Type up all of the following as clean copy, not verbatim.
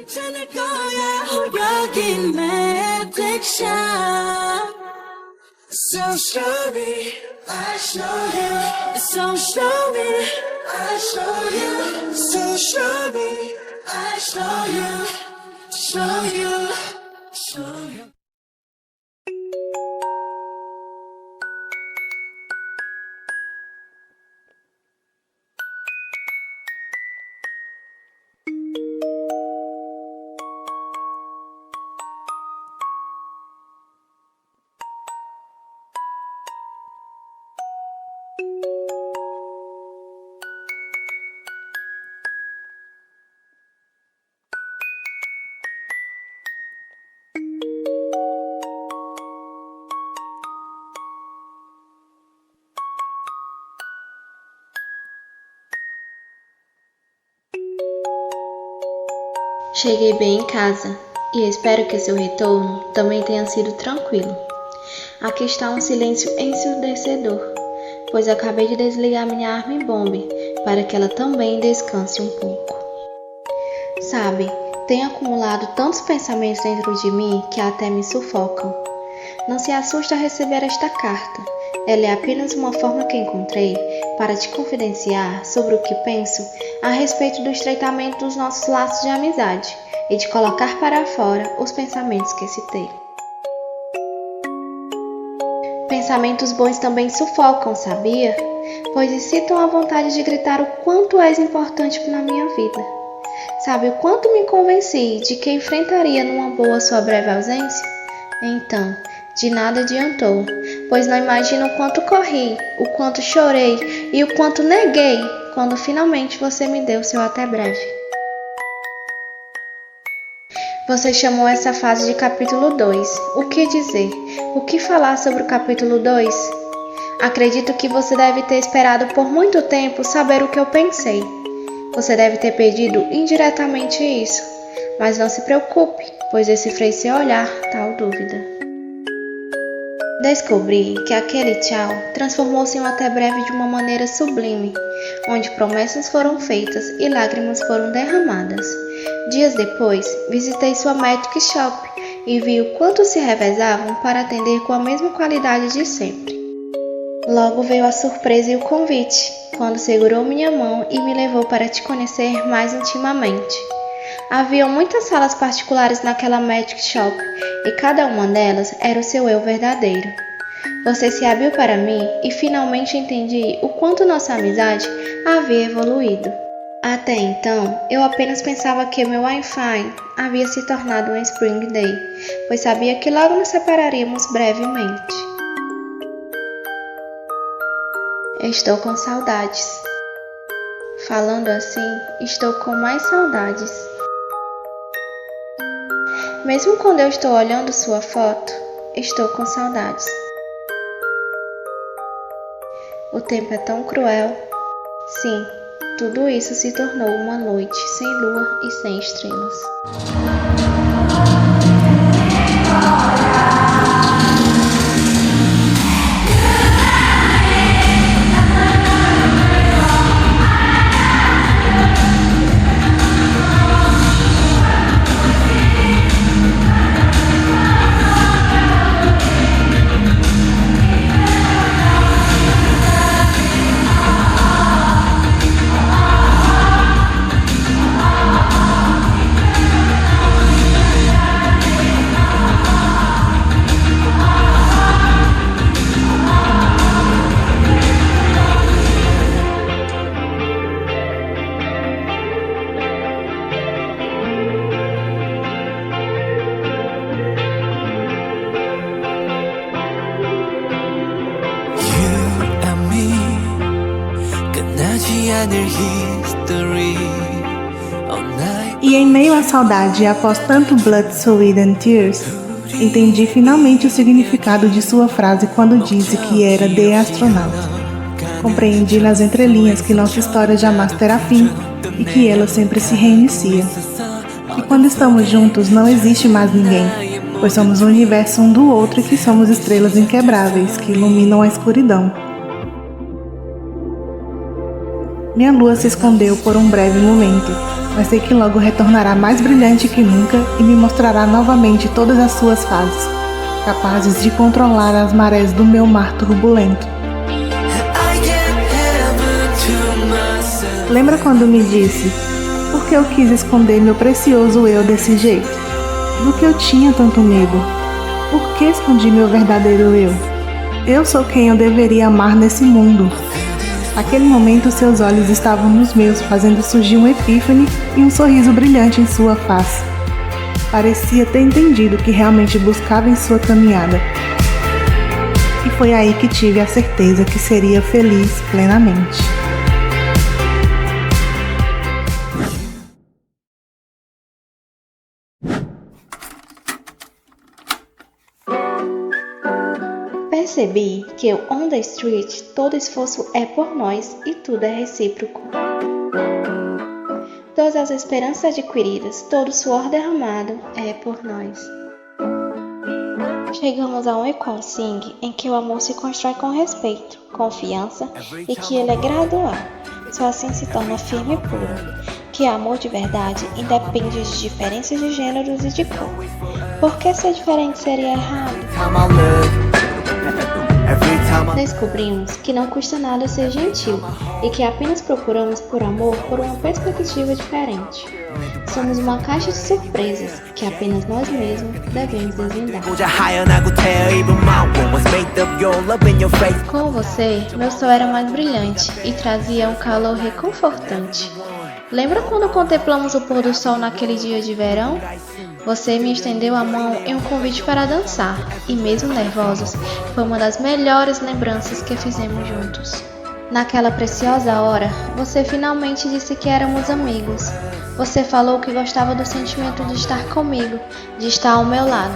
괜찮을 거야 여긴 내 픽션 So show me, I show you So show me, I show you So show me, I show you Show you, show you Cheguei bem em casa e espero que seu retorno também tenha sido tranquilo. Aqui está um silêncio ensurdecedor, pois acabei de desligar minha arma bombe para que ela também descanse um pouco. Sabe, tenho acumulado tantos pensamentos dentro de mim que até me sufocam. Não se assuste a receber esta carta. Ela é apenas uma forma que encontrei para te confidenciar sobre o que penso a respeito do estreitamento dos nossos laços de amizade e de colocar para fora os pensamentos que citei. Pensamentos bons também sufocam, sabia? Pois incitam a vontade de gritar o quanto és importante na minha vida. Sabe o quanto me convenci de que enfrentaria numa boa sua breve ausência? Então, de nada adiantou, pois não imagino o quanto corri, o quanto chorei e o quanto neguei quando finalmente você me deu seu até breve. Você chamou essa fase de capítulo 2. O que dizer? O que falar sobre o capítulo 2? Acredito que você deve ter esperado por muito tempo saber o que eu pensei. Você deve ter pedido indiretamente isso, mas não se preocupe, pois decifrei seu olhar, tal dúvida. Descobri que aquele tchau transformou-se em um até breve de uma maneira sublime, onde promessas foram feitas e lágrimas foram derramadas. Dias depois, visitei sua Magic Shop e vi o quanto se revezavam para atender com a mesma qualidade de sempre. Logo veio a surpresa e o convite, quando segurou minha mão e me levou para te conhecer mais intimamente. Havia muitas salas particulares naquela Magic Shop e cada uma delas era o seu eu verdadeiro. Você se abriu para mim e finalmente entendi o quanto nossa amizade havia evoluído. Até então, eu apenas pensava que meu Wi-Fi havia se tornado um Spring Day, pois sabia que logo nos separaríamos brevemente. Estou com saudades. Falando assim, estou com mais saudades. Mesmo quando eu estou olhando sua foto, estou com saudades. O tempo é tão cruel. Sim, Tudo isso se tornou uma noite sem lua e sem estrelas. E em meio à saudade e após tanto blood, sweat and tears, entendi finalmente o significado de sua frase quando disse que era The Astronaut. Compreendi nas entrelinhas que nossa história jamais terá fim e que ela sempre se reinicia. E quando estamos juntos não existe mais ninguém, pois somos o universo um do outro e que somos estrelas inquebráveis que iluminam a escuridão. Minha lua se escondeu por um breve momento, mas sei que logo retornará mais brilhante que nunca e me mostrará novamente todas as suas fases, capazes de controlar as marés do meu mar turbulento. Lembra quando me disse, por que eu quis esconder meu precioso eu desse jeito? Do que eu tinha tanto medo? Por que escondi meu verdadeiro eu? Eu sou quem eu deveria amar nesse mundo. Naquele momento, seus olhos estavam nos meus, fazendo surgir uma epífane e um sorriso brilhante em sua face. Parecia ter entendido o que realmente buscava em sua caminhada. E foi aí que tive a certeza que seria feliz plenamente. Percebi que o On the Street todo esforço é por nós e tudo é recíproco. Todas as esperanças adquiridas, todo suor derramado é por nós. Chegamos a um equal sing em que o amor se constrói com respeito, confiança e que ele é gradual. Só assim se torna firme e puro. Que amor de verdade independe de diferenças de gêneros e de cor. Por que ser diferente seria errado? Descobrimos que não custa nada ser gentil e que apenas procuramos por amor por uma perspectiva diferente. Somos uma caixa de surpresas que apenas nós mesmos devemos desvendar. Com você, meu sol era mais brilhante e trazia um calor reconfortante. Lembra quando contemplamos o pôr do sol naquele dia de verão? Você me estendeu a mão em um convite para dançar, e mesmo nervosos, foi uma das melhores lembranças que fizemos juntos. Naquela preciosa hora, você finalmente disse que éramos amigos. Você falou que gostava do sentimento de estar comigo, de estar ao meu lado.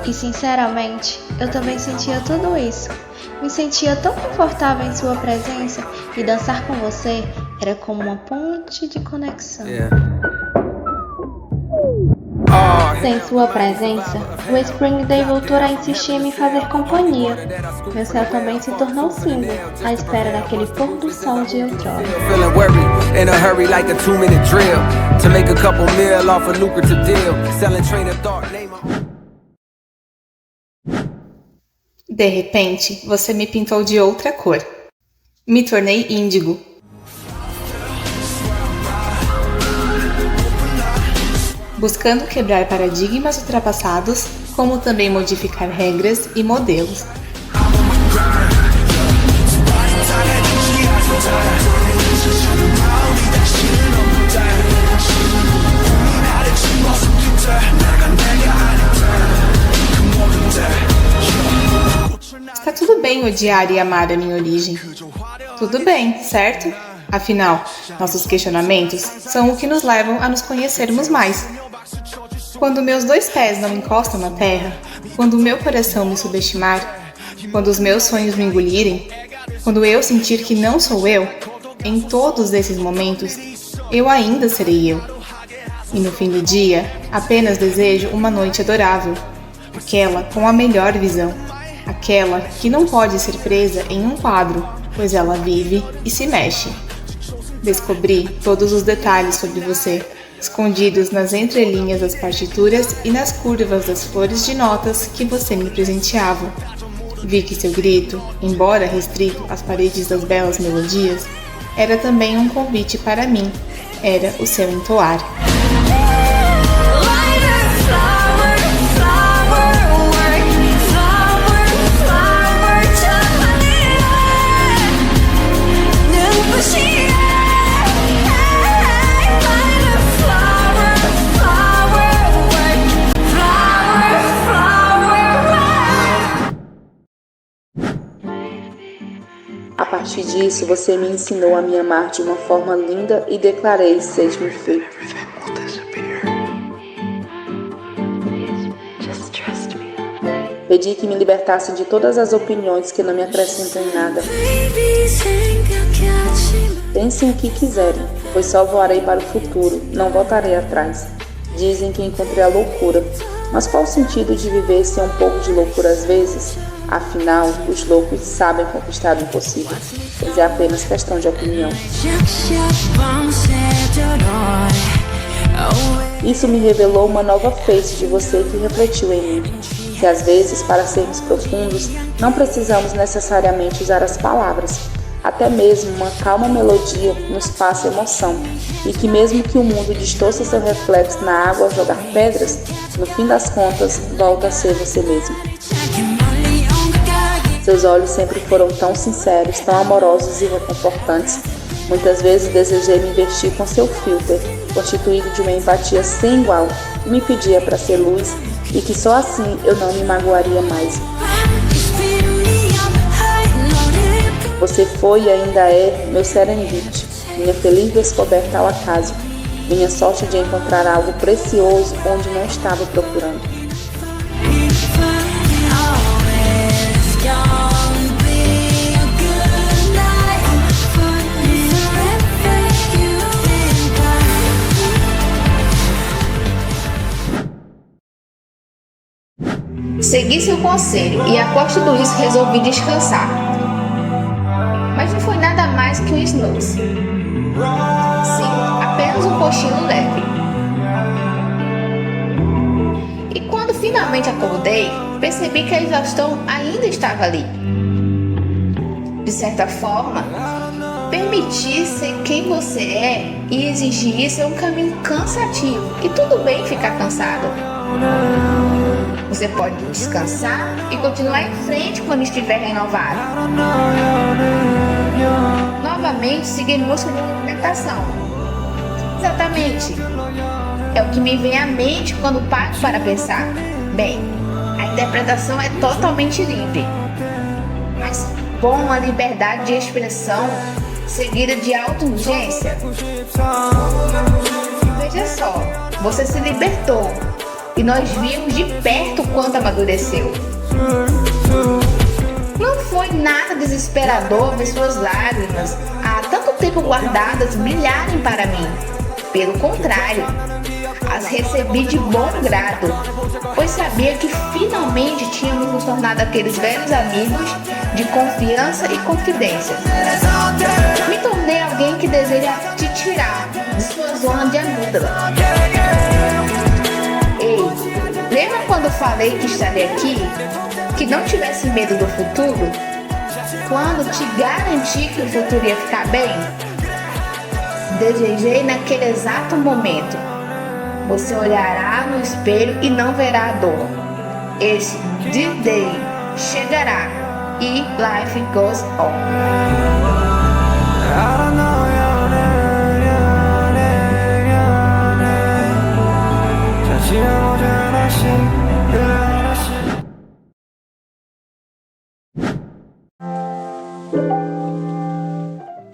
E sinceramente, eu também sentia tudo isso. Me sentia tão confortável em sua presença e dançar com você era como uma ponte de conexão. Sem sua presença, o Spring Day voltou a insistir em me fazer companhia. Meu céu também se tornou cinza, à espera daquele pôr do sol de outrora. De repente, você me pintou de outra cor. Me tornei índigo. Buscando quebrar paradigmas ultrapassados, como também modificar regras e modelos. Está tudo bem odiar e amar a minha origem. Tudo bem, certo? Afinal, nossos questionamentos são o que nos levam a nos conhecermos mais. Quando meus dois pés não encostam na terra, quando o meu coração me subestimar, quando os meus sonhos me engolirem, quando eu sentir que não sou eu, em todos esses momentos, eu ainda serei eu. E no fim do dia, apenas desejo uma noite adorável, aquela com a melhor visão, aquela que não pode ser presa em um quadro, pois ela vive e se mexe. Descobri todos os detalhes sobre você, escondidos nas entrelinhas das partituras e nas curvas das flores de notas que você me presenteava. Vi que seu grito, embora restrito às paredes das belas melodias, era também um convite para mim, era o seu entoar. A partir disso, você me ensinou a me amar de uma forma linda e declarei: seja-me feito. Pedi que me libertasse de todas as opiniões que não me acrescentam em nada. Pensem o que quiserem, pois só voarei para o futuro, não voltarei atrás. Dizem que encontrei a loucura, mas qual o sentido de viver sem um pouco de loucura às vezes? Afinal, os loucos sabem conquistar o impossível, pois é apenas questão de opinião. Isso me revelou uma nova face de você que refletiu em mim. Que às vezes, para sermos profundos, não precisamos necessariamente usar as palavras. Até mesmo uma calma melodia nos passa emoção, e que mesmo que o mundo distorça seu reflexo na água ao jogar pedras, no fim das contas, volta a ser você mesmo. Seus olhos sempre foram tão sinceros, tão amorosos e reconfortantes. Muitas vezes desejei me vestir com seu filtro, constituído de uma empatia sem igual, que me pedia para ser luz e que só assim eu não me magoaria mais. Você foi e ainda é meu serendipity, minha feliz descoberta ao acaso, minha sorte de encontrar algo precioso onde não estava procurando. Segui seu conselho e após tudo isso resolvi descansar. Mas não foi nada mais que um snooze. Sim, apenas um cochilo leve. E quando finalmente acordei, percebi que a exaustão ainda estava ali. De certa forma, permitir ser quem você é e exigir isso é um caminho cansativo. E tudo bem ficar cansado. Você pode descansar e continuar em frente quando estiver renovado. Novamente, seguir música de movimentação. Exatamente. É o que me vem à mente quando paro para pensar. Bem, a interpretação é totalmente livre. Mas com a liberdade de expressão seguida de auto-urgência. Veja só, você se libertou. E nós vimos de perto quanto amadureceu. Não foi nada desesperador ver suas lágrimas, há tanto tempo guardadas, brilharem para mim. Pelo contrário, as recebi de bom grado, pois sabia que finalmente tínhamos nos tornado aqueles velhos amigos de confiança e confidência. Me tornei alguém que deseja te tirar de sua zona de amígdala. Ei, lembra quando falei que estaria aqui? Que não tivesse medo do futuro? Quando te garanti que o futuro ia ficar bem? Desejei naquele exato momento. Você olhará no espelho e não verá a dor. Esse D-Day chegará e life goes on.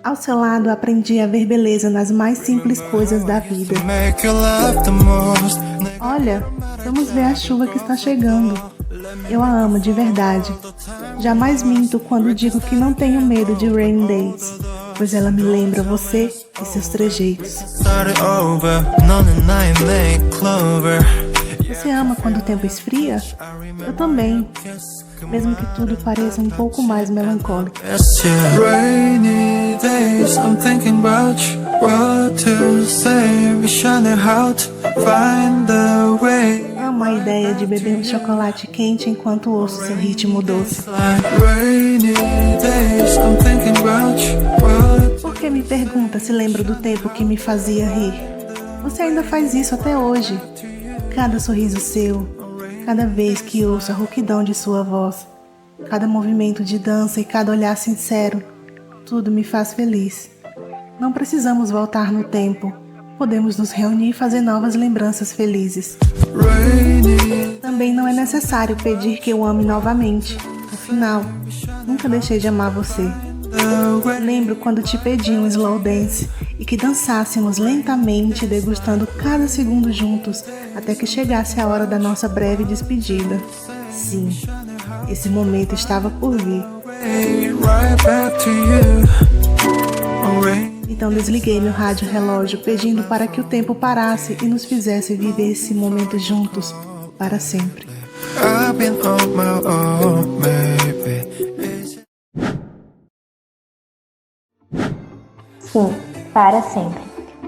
Ao seu lado, aprendi a ver beleza nas mais simples coisas da vida. Olha, vamos ver a chuva que está chegando. Eu a amo de verdade. Jamais minto quando digo que não tenho medo de rain days. pois ela me lembra você e seus trejeitos. Você ama quando o tempo esfria? Eu também, mesmo que tudo pareça um pouco mais melancólico. Rainy days, I'm thinking about you. What to say, wish I knew how to find the way. Amo a ideia de beber um chocolate quente enquanto ouço seu ritmo doce. Rainy days, I'm thinking about you. Por que me pergunta se lembro do tempo que me fazia rir? Você ainda faz isso até hoje. Cada sorriso seu, cada vez que ouço a rouquidão de sua voz, cada movimento de dança e cada olhar sincero, tudo me faz feliz. Não precisamos voltar no tempo. Podemos nos reunir e fazer novas lembranças felizes. Também não é necessário pedir que eu ame novamente. Afinal, nunca deixei de amar você. Lembro quando te pedi um slow dance e que dançássemos lentamente, degustando cada segundo juntos, até que chegasse a hora da nossa breve despedida. Sim, esse momento estava por vir. Então desliguei meu rádio relógio, pedindo para que o tempo parasse e nos fizesse viver esse momento juntos para sempre. Sim, para sempre,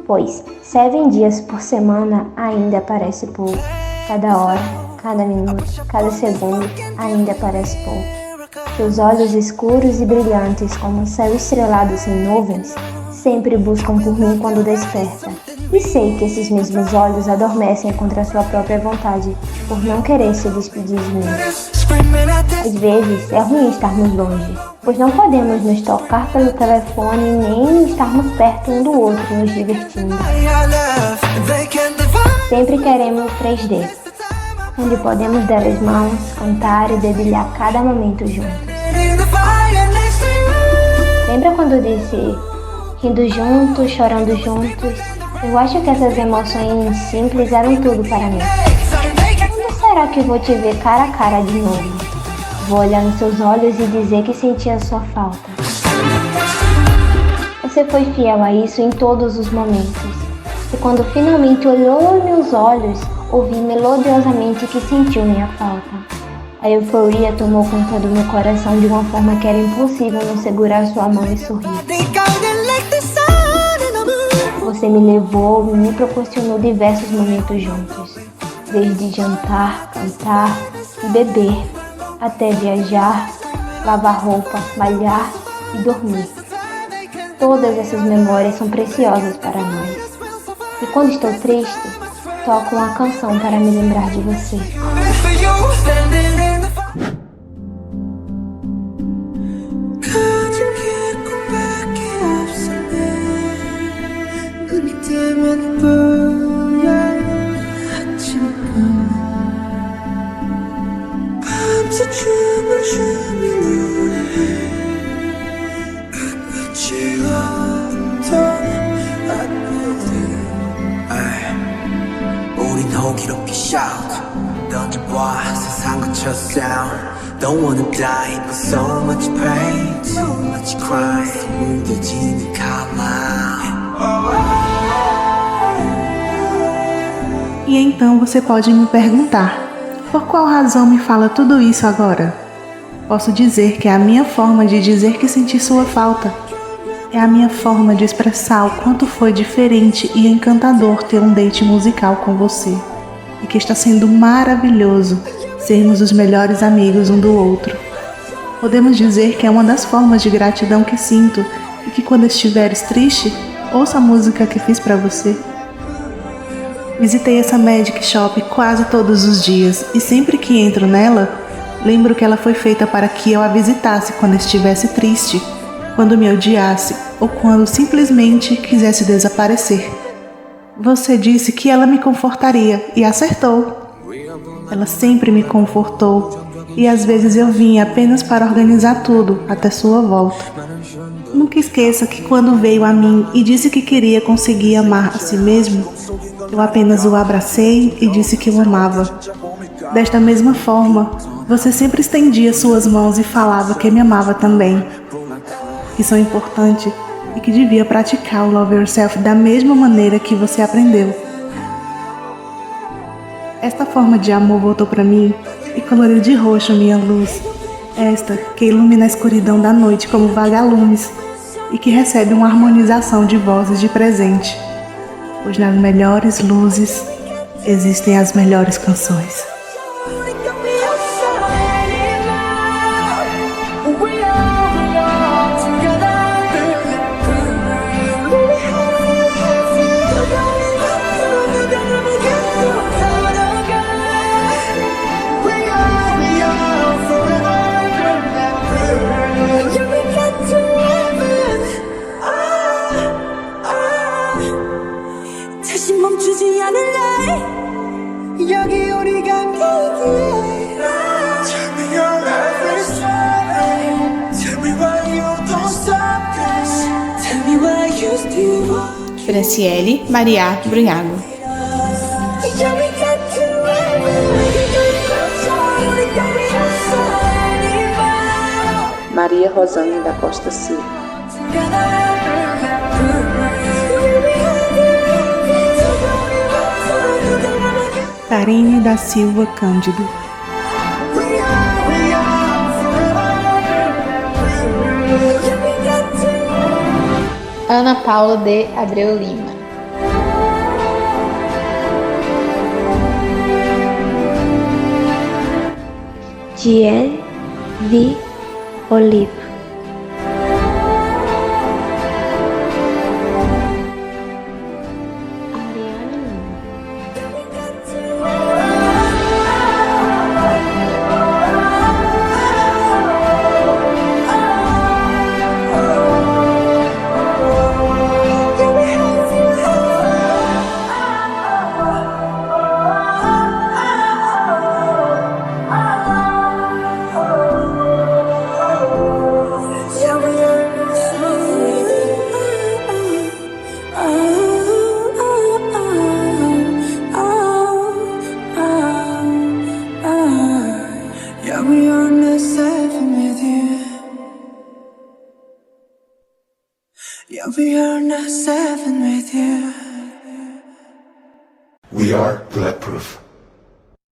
pois 7 dias por semana ainda parece pouco. Cada hora, cada minuto, cada segundo ainda parece pouco. Seus olhos escuros e brilhantes como um céu estrelado sem nuvens sempre buscam por mim quando desperta. E sei que esses mesmos olhos adormecem contra sua própria vontade, por não querer se despedir de mim. Às vezes é ruim estarmos longe, pois não podemos nos tocar pelo telefone nem estarmos perto um do outro nos divertindo. Sempre queremos 3D, onde podemos dar as mãos, cantar e dedilhar cada momento juntos. Lembra quando eu disse, rindo juntos, chorando juntos? Eu acho que essas emoções simples eram tudo para mim. Quando será que vou te ver cara a cara de novo? Vou olhar nos seus olhos e dizer que senti a sua falta. Você foi fiel a isso em todos os momentos. E quando finalmente olhou em meus olhos, ouvi melodiosamente que sentiu minha falta. A euforia tomou conta do meu coração de uma forma que era impossível não segurar sua mão e sorrir. Você me levou e me proporcionou diversos momentos juntos. Desde jantar, cantar e beber, até viajar, lavar roupa, malhar e dormir. Todas essas memórias são preciosas para nós. E quando estou triste, toco uma canção para me lembrar de você. 우린 호기롭게 shout 던져봐 세상 거쳐 sound Don't wanna die but so much pain So much cry 무뎌지는 E então você pode me perguntar, por qual razão me fala tudo isso agora? Posso dizer que é a minha forma de dizer que senti sua falta. É a minha forma de expressar o quanto foi diferente e encantador ter um date musical com você. E que está sendo maravilhoso sermos os melhores amigos um do outro. Podemos dizer que é uma das formas de gratidão que sinto e que quando estiveres triste, ouça a música que fiz para você. Visitei essa Magic Shop quase todos os dias e sempre que entro nela, lembro que ela foi feita para que eu a visitasse quando estivesse triste, quando me odiasse ou quando simplesmente quisesse desaparecer. Você disse que ela me confortaria e acertou. Ela sempre me confortou e às vezes eu vinha apenas para organizar tudo até sua volta. Nunca esqueça que quando veio a mim e disse que queria conseguir amar a si mesmo, eu apenas o abracei e disse que o amava. Desta mesma forma, você sempre estendia suas mãos e falava que me amava também. Que são importantes e que devia praticar o Love Yourself da mesma maneira que você aprendeu. Esta forma de amor voltou para mim e coloriu de roxo minha luz, esta que ilumina a escuridão da noite como vagalumes e que recebe uma harmonização de vozes de presente, pois nas melhores luzes existem as melhores canções. 다시 멈추지 않을래 여기 우리가 함께이기에 Tell me your every story Tell me why you don't stop this Tell me why you still want Franciele Maria Brunhago. Yeah, we got to Maria Rosane da Costa Silva. Karine da Silva Cândido. Ana Paula de Abreu Lima. Diane V. Oliva. We are on the 7 with you. Yeah, we are on the 7 with you. We are bulletproof.